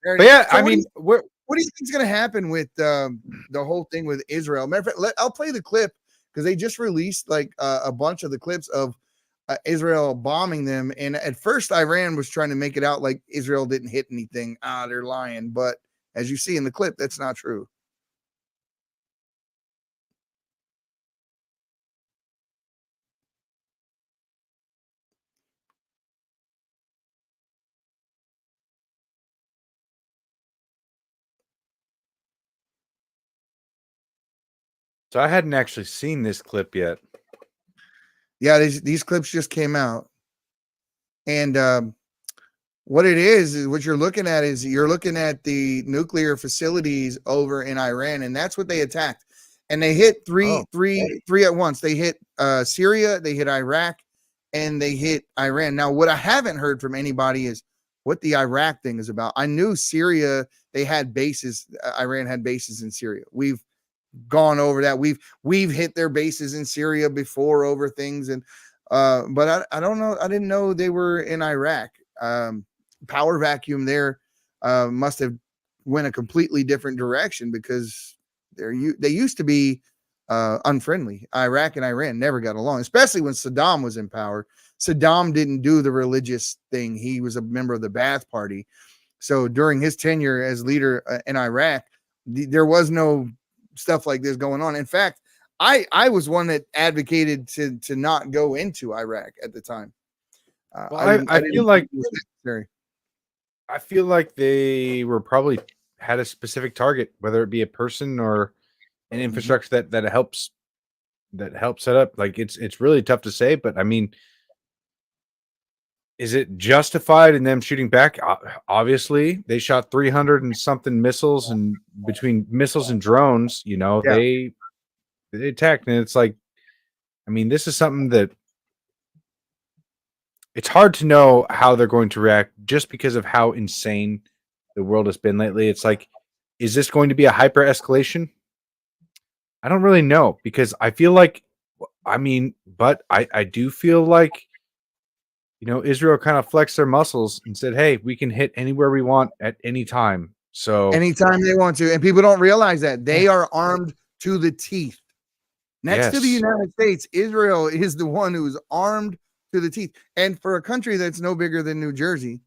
There it But is. yeah, So I mean, what do you think is going to happen with the whole thing with Israel? Matter of fact, I'll play the clip because they just released like a bunch of the clips of Israel bombing them. And at first, Iran was trying to make it out like Israel didn't hit anything. They're lying. But as you see in the clip, that's not true. so I hadn't actually seen this clip yet. Yeah, these clips just came out. And what it is what you're looking at is you're looking at the nuclear facilities over in Iran, and that's what they attacked. And they hit three at once. They hit Syria, they hit Iraq, and they hit Iran. Now, what I haven't heard from anybody is what the Iraq thing is about. I knew Syria, they had bases. Iran had bases in Syria. We've gone over that. We've hit their bases in Syria before over things, and but I don't know. I didn't know they were in Iraq. Power vacuum there must have went a completely different direction because they used to be unfriendly. Iraq and Iran never got along, especially when Saddam was in power. Saddam didn't do the religious thing. He was a member of the Ba'ath Party. So during his tenure as leader in Iraq, there was no stuff like this going on. In fact, I was one that advocated to not go into Iraq at the time. Well, I feel like it was necessary. I feel like they were probably had a specific target, whether it be a person or an infrastructure that helps set up. Like it's really tough to say, but I mean, is it justified in them shooting back? Obviously, they shot 300 and something missiles, and between missiles and drones, they attacked, and it's like, I mean, this is something that it's hard to know how they're going to react just because of how insane the world has been lately. It's like, is this going to be a hyper escalation? I don't really know, because I feel like, but I do feel like, Israel kind of flexed their muscles and said, hey, we can hit anywhere we want at any time. So anytime they want to. And people don't realize that they are armed to the teeth. Next to the United States, Israel is the one who is armed to the teeth. And for a country that's no bigger than New Jersey,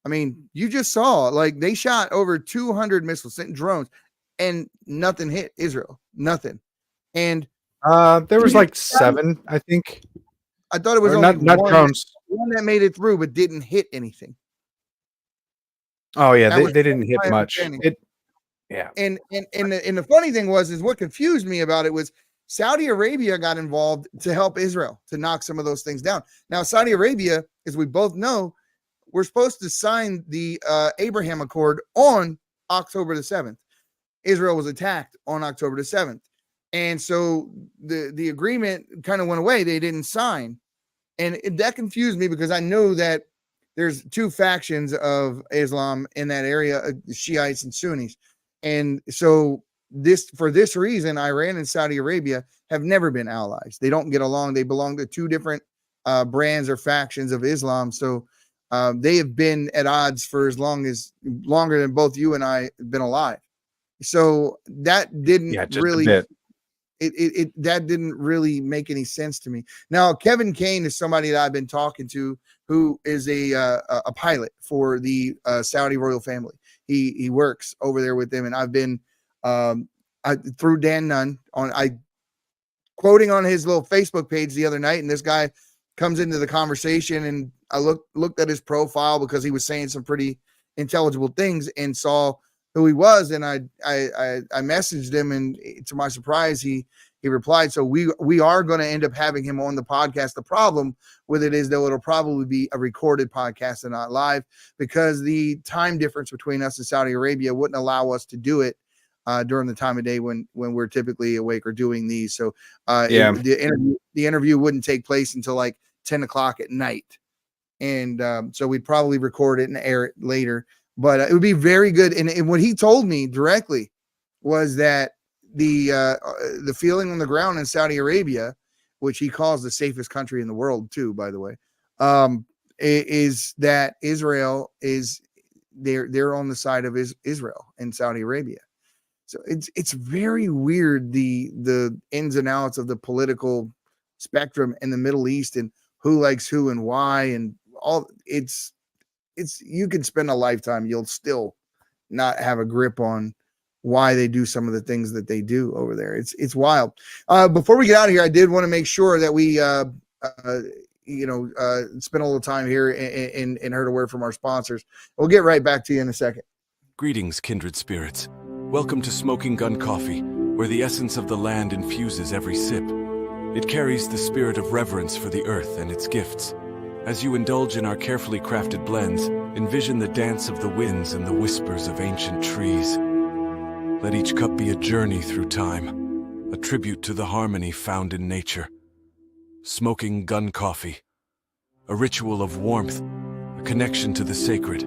I mean, you just saw like they shot over 200 missiles, sent drones, and nothing hit Israel. Nothing. And there was like 7, I think. I thought it was only not drones. One that made it through but didn't hit anything. Oh yeah, they didn't hit much. Yeah. And the funny thing is what confused me about it was Saudi Arabia got involved to help Israel to knock some of those things down. Now, Saudi Arabia, as we both know, we're supposed to sign the Abraham Accord on October the 7th. Israel was attacked on October the 7th. And so the agreement kind of went away. They didn't sign. And that confused me because I know that there's 2 factions of Islam in that area, Shiites and Sunnis. And so for this reason, Iran and Saudi Arabia have never been allies. They don't get along. They belong to 2 different brands or factions of Islam. So they have been at odds for longer than both you and I have been alive. So that didn't really that didn't really make any sense to me. Now, Kevin Kane is somebody that I've been talking to who is a pilot for the Saudi royal family. He works over there with them, and I've been through Dan Nunn quoting on his little Facebook page the other night, and this guy comes into the conversation, and I looked at his profile because he was saying some pretty intelligible things and saw who he was, and I messaged him, and to my surprise, he replied. So we are going to end up having him on the podcast. The problem with it is, though, it'll probably be a recorded podcast and not live, because the time difference between us and Saudi Arabia wouldn't allow us to do it during the time of day when we're typically awake or doing these. So the interview wouldn't take place until like 10 o'clock at night. And so we'd probably record it and air it later. But it would be very good. And what he told me directly was that the feeling on the ground in Saudi Arabia, which he calls the safest country in the world too, by the way, is that Israel is they're on the side of Israel and Saudi Arabia. So it's very weird, the ins and outs of the political spectrum in the Middle East and who likes who and why and all. It's you can spend a lifetime, you'll still not have a grip on why they do some of the things that they do over there. It's wild. Before we get out of here, I did want to make sure that we spend a little time here and heard a word from our sponsors. We'll get right back to you in a second. Greetings, kindred spirits. Welcome to Smoking Gun Coffee, where the essence of the land infuses every sip. It carries the spirit of reverence for the earth and its gifts. As you indulge in our carefully crafted blends, envision the dance of the winds and the whispers of ancient trees. Let each cup be a journey through time, a tribute to the harmony found in nature. Smoking Gun Coffee, a ritual of warmth, a connection to the sacred.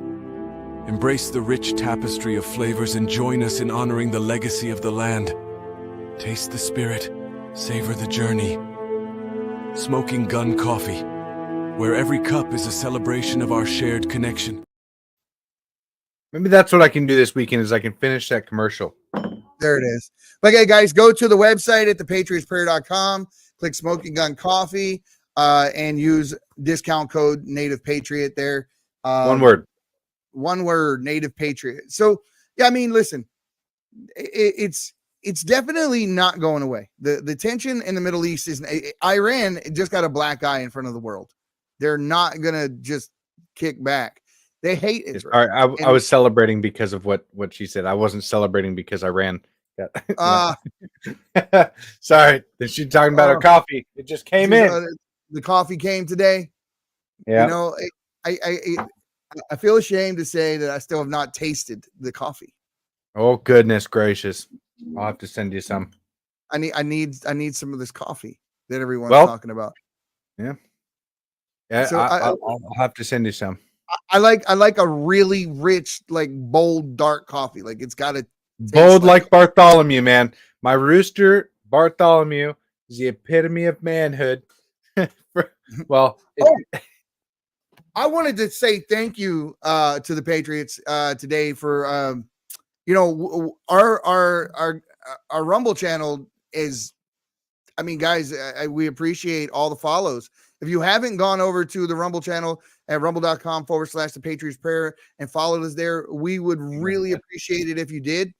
Embrace the rich tapestry of flavors and join us in honoring the legacy of the land. Taste the spirit, savor the journey. Smoking Gun Coffee, where every cup is a celebration of our shared connection. Maybe that's what I can do this weekend is I can finish that commercial. There it is. Okay, guys, go to the website at thepatriotsprayer.com, click Smoking Gun Coffee, and use discount code Native Patriot there. One word, Native Patriot. So, yeah, I mean, listen, it's definitely not going away. The tension in the Middle East is Iran just got a black eye in front of the world. They're not going to just kick back. They hate Israel. All right, I was celebrating because of what she said. I wasn't celebrating because Iran got sorry. She's talking about her coffee. It just came in. The coffee came today. Yeah. You know, I feel ashamed to say that I still have not tasted the coffee. Oh, goodness gracious. I'll have to send you some. I need some of this coffee that everyone's talking about. Yeah. Yeah, so I'll have to send you some. I like a really rich, like bold, dark coffee. Like it's got a bold like Bartholomew, man. My rooster Bartholomew is the epitome of manhood. I wanted to say thank you to the Patriots today for our Rumble channel is. I mean, guys, we appreciate all the follows. If you haven't gone over to the Rumble channel at rumble.com/the Patriots Prayer and followed us there, we would really appreciate it if you did.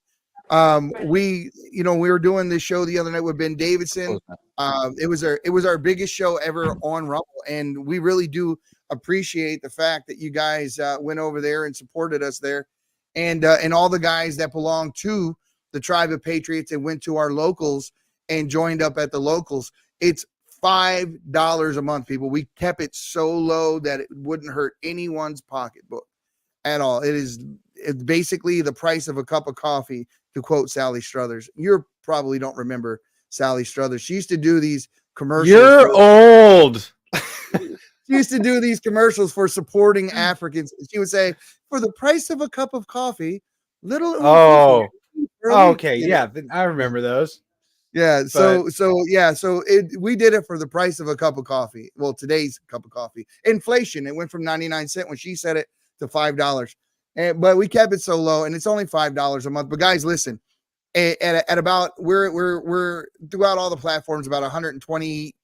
We were doing this show the other night with Ben Davidson. It was our biggest show ever on Rumble, and we really do appreciate the fact that you guys went over there and supported us there, and all the guys that belong to the Tribe of Patriots and went to our locals and joined up at the locals. It's $5 a month, people. We kept it so low that it wouldn't hurt anyone's pocketbook at all. It's basically the price of a cup of coffee, to quote Sally Struthers. You probably don't remember Sally Struthers. She used to do these commercials. You're old. She used to do these commercials for supporting Africans. She would say, for the price of a cup of coffee, little. Oh, okay. Yeah, I remember those. Yeah. So we did it for the price of a cup of coffee. Well, today's cup of coffee. Inflation. It went from 99 cents when she said it to $5. But we kept it so low, and it's only $5 a month. But guys, listen, at about we're throughout all the platforms, about 120,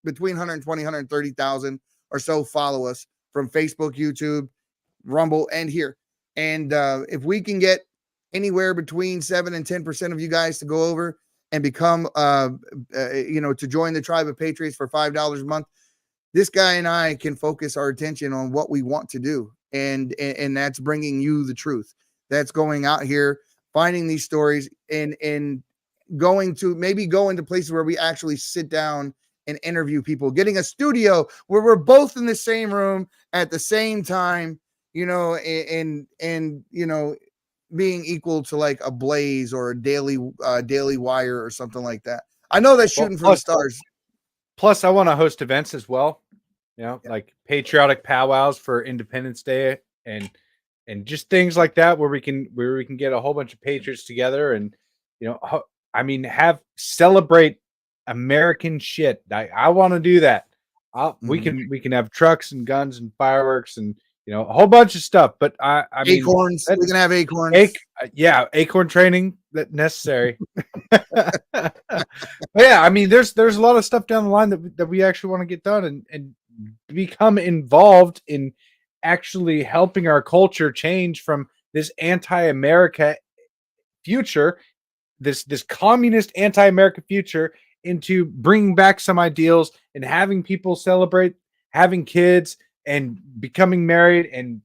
between 120, 130,000 or so follow us from Facebook, YouTube, Rumble, and here. And if we can get anywhere between 7 and 10% of you guys to go over and become, to join the Tribe of Patriots for $5 a month, this guy and I can focus our attention on what we want to do. And that's bringing you the truth. That's going out here, finding these stories and going to places where we actually sit down and interview people, getting a studio where we're both in the same room at the same time, and being equal to like a Blaze or a Daily Wire or something like that. I know that's shooting for the stars. Plus, I want to host events as well. like patriotic powwows for Independence Day and just things like that where we can get a whole bunch of patriots together and I mean have celebrate American shit. I want to do that. We can have trucks and guns and fireworks and a whole bunch of stuff. But I mean acorns. We can have acorns. Acorn training that necessary. Yeah, I mean there's a lot of stuff down the line that we actually want to get done and become involved in actually helping our culture change from this anti-America future, this communist anti-America future, into bringing back some ideals and having people celebrate having kids and becoming married and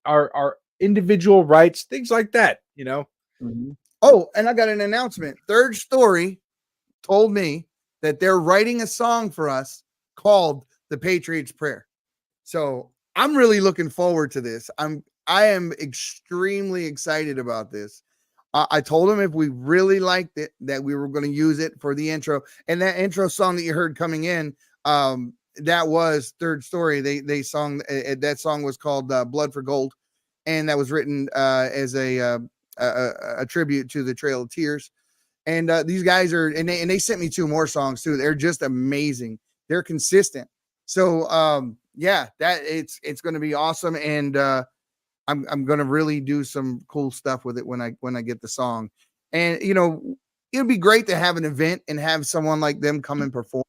our individual rights, things like that. Oh, and I got an announcement. Third Story told me that they're writing a song for us called The Patriots Prayer. So I'm really looking forward to this. I am extremely excited about this. I told him if we really liked it, that we were going to use it for the intro. And that intro song that you heard coming in, that was Third Story. They sung that song was called Blood for Gold, and that was written as a tribute to the Trail of Tears. And these guys are, and they sent me 2 more songs too. They're just amazing. They're consistent. So yeah, that it's going to be awesome. And I'm going to really do some cool stuff with it when I get the song. And it'd be great to have an event and have someone like them come and perform.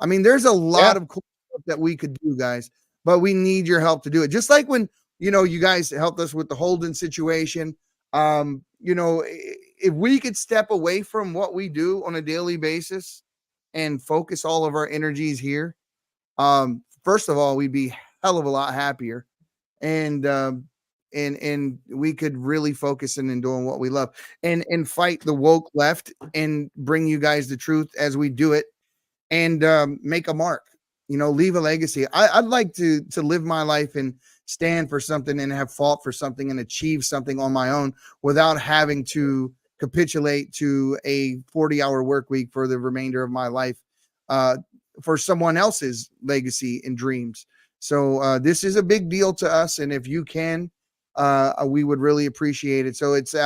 I mean, there's a lot of cool stuff that we could do, guys, but we need your help to do it. Just like when you guys helped us with the Holden situation. If we could step away from what we do on a daily basis and focus all of our energies here, first of all, we'd be hell of a lot happier, and we could really focus in doing what we love and fight the woke left and bring you guys the truth as we do it, and make a mark, leave a legacy. I'd like to live my life and stand for something and have fought for something and achieve something on my own without having to capitulate to a 40-hour work week for the remainder of my life for someone else's legacy and dreams. So this is a big deal to us, and if you can, we would really appreciate it. So it's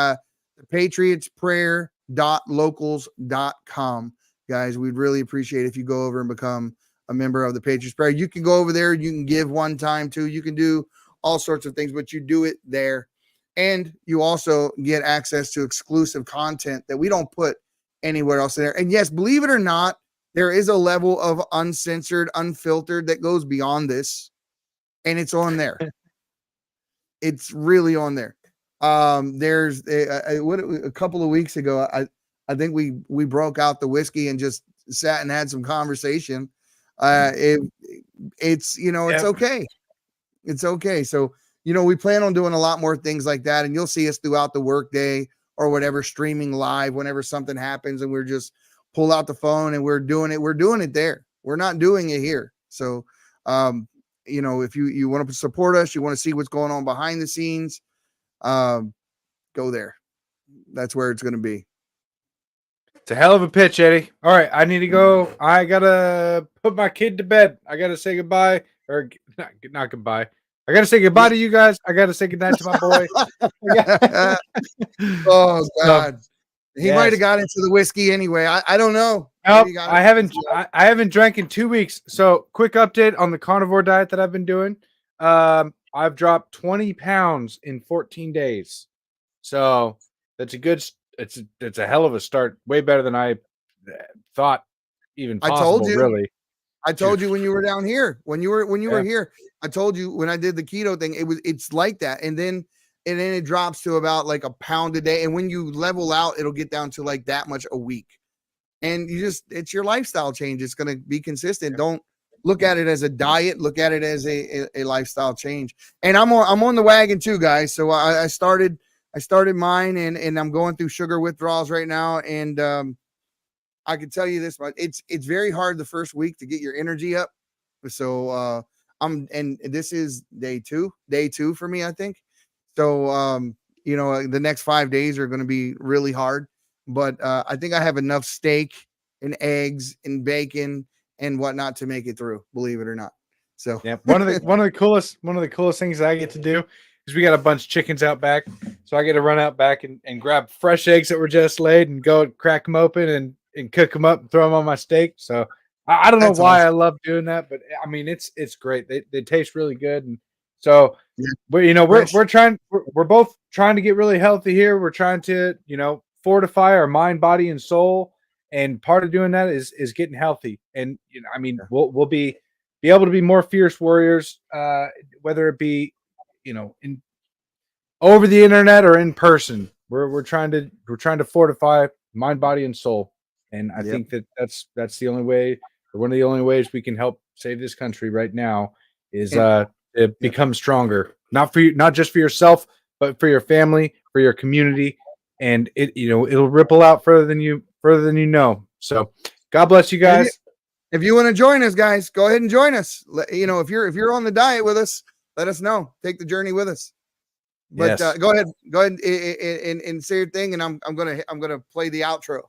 patriotsprayer.locals.com. Guys, we'd really appreciate it if you go over and become a member of the Patriots Prayer. You can go over there, you can give one time too, you can do all sorts of things, but you do it there. And you also get access to exclusive content that we don't put anywhere else in there. And yes, believe it or not, there is a level of uncensored, unfiltered that goes beyond this, and it's on there. It's really on there. There's a couple of weeks ago, I think we broke out the whiskey and just sat and had some conversation. It's okay. It's okay. So, we plan on doing a lot more things like that, and you'll see us throughout the workday or whatever, streaming live whenever something happens, and we're just pull out the phone and we're doing it there. We're not doing it here. So, if you want to support us, you want to see what's going on behind the scenes, go there. That's where it's going to be. It's a hell of a pitch, Eddie. All right, I need to go. I gotta put my kid to bed. I gotta say goodbye, or not goodbye. I gotta say goodbye to you guys. I gotta say goodnight to my boy. Oh God, he might have got into the whiskey anyway. I don't know. Nope, I haven't. I haven't drank in 2 weeks. So, quick update on the carnivore diet that I've been doing. I've dropped 20 pounds in 14 days. So that's a good. It's a hell of a start. Way better than I thought even possible. I told you. Really. I told you when you were down here. When you were here, I told you when I did the keto thing, it's like that. And then it drops to about like a pound a day. And when you level out, it'll get down to like that much a week. And it's your lifestyle change. It's going to be consistent. Don't look at it as a diet. Look at it as a lifestyle change. And I'm on the wagon too, guys. So I started mine, and I'm going through sugar withdrawals right now. And I can tell you this, but it's very hard the first week to get your energy up. So and this is day two for me, I think. So the next 5 days are going to be really hard, but I think I have enough steak and eggs and bacon and whatnot to make it through, believe it or not. So yeah, one of the coolest things I get to do is we got a bunch of chickens out back. So I get to run out back and grab fresh eggs that were just laid and go crack them open and cook them up and throw them on my steak. So I don't know why I love doing that, but I mean it's great. They taste really good, and so we're both trying to get really healthy here. We're trying to fortify our mind, body, and soul, and part of doing that is getting healthy. And I mean we'll be able to be more fierce warriors, whether it be in over the internet or in person. We're trying to fortify mind, body, and soul, and I think that's the only way. One of the only ways we can help save this country right now is to become stronger, not just for yourself, but for your family, for your community, and it'll ripple out further than you know. So, God bless you guys. If you want to join us, guys, go ahead and join us. If you're on the diet with us, let us know. Take the journey with us. But go ahead and say your thing, and I'm gonna play the outro.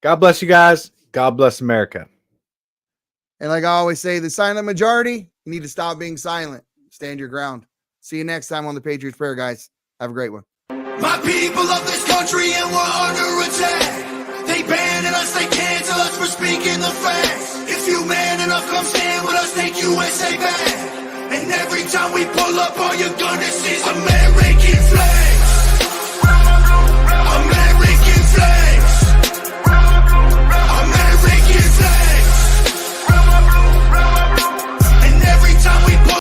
God bless you guys. God bless America. And like I always say, the silent majority, you need to stop being silent. Stand your ground. See you next time on the Patriots Prayer, guys. Have a great one. My people of this country, and we're under attack. They banning us, they cancel us for speaking the facts. If you man enough, come stand with us, take USA back. And every time we pull up, all you're gonna see is American flag.